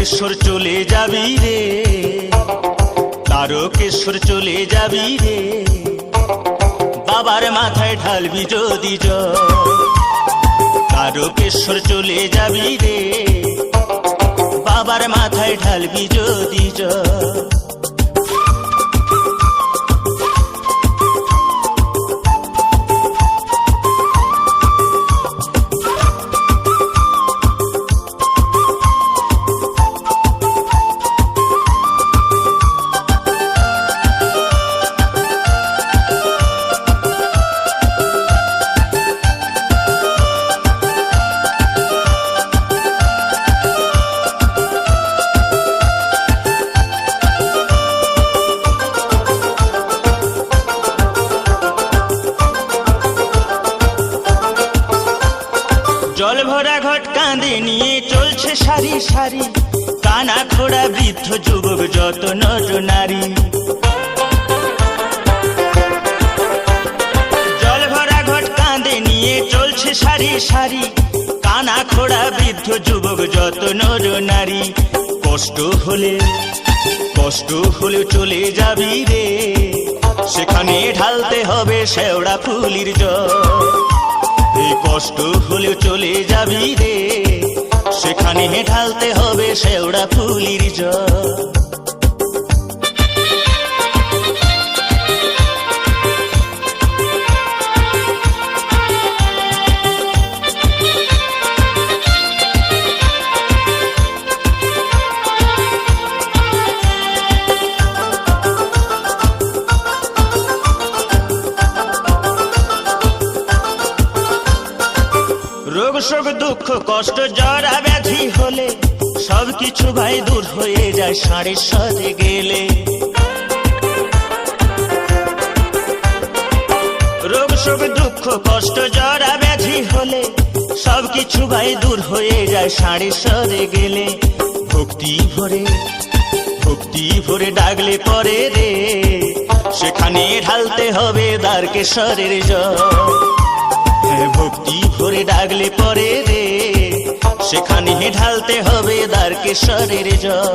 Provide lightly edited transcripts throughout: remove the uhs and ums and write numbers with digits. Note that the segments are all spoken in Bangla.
তারকেশ্বর চলে যাবি রে, তারকেশ্বর চলে যাবি রে, বাবার মাথায় ঢালবি যদি জল। তারকেশ্বর চলে যাবি রে, বাবার মাথায় ঢালবি যদি জল। জল ভরা ঘট কাঁধে নিয়ে চলছে সারি সারি, কানা খোড়া বৃদ্ধ যুবক যত নর নারী। জল ভরা ঘট কাঁধে নিয়ে চলছে সারি সারি, কানা খোড়া বৃদ্ধ যুবক যত নর নারী। কষ্ট হলে চলে যাবি রে, সেখানে ঢালতে হবে শেওড়া ফুলির জল। কষ্ট হলেও চলে যাবি রে, সেখানে ঢালতে হবে শেওড়া ফুলির জল। রোগ শোক দুঃখ কষ্ট জরা ব্যাধি হলে সবকিছু ভাই দূর হয়ে যায় ষাঁড়ের সাথে গেলে। রোগ শোক দুঃখ কষ্ট জরা ব্যাধি হলে সবকিছু ভাই দূর হয়ে যায় ষাঁড়ের সাথে গেলে। ভক্তি ভরে ডাকলে পরে রে, সেখানে ঢালতে হবে তারকেশ্বরের জল। ভক্তি ভরে ডাকলে পরে রে, সেখানে ঢালতে হবে তারকেশ্বরের জল।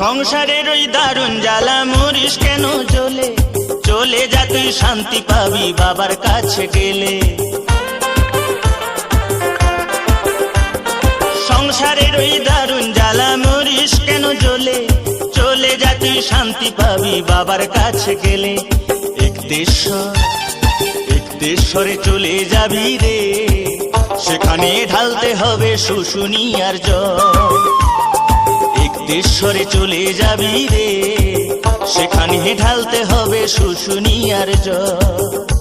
সংসারের ওই দারুণ জ্বালা মরিস কেন জ্বলে, চলে যা তুই শান্তি পাবি বাবার কাছে গেলে। সংসারের ওই দারুণ জ্বালা মরিস কেন জ্বলে, চলে যা তুই শান্তি পাবি বাবার কাছে গেলে। একতেশ্বরে চলে যাবি রে, সেখানে ঢালতে হবে শুশুনিয়ার জল। একতেশ্বরে চলে যাবি রে, সেখানে ঢালতে হবে শুশুনিয়ার জল।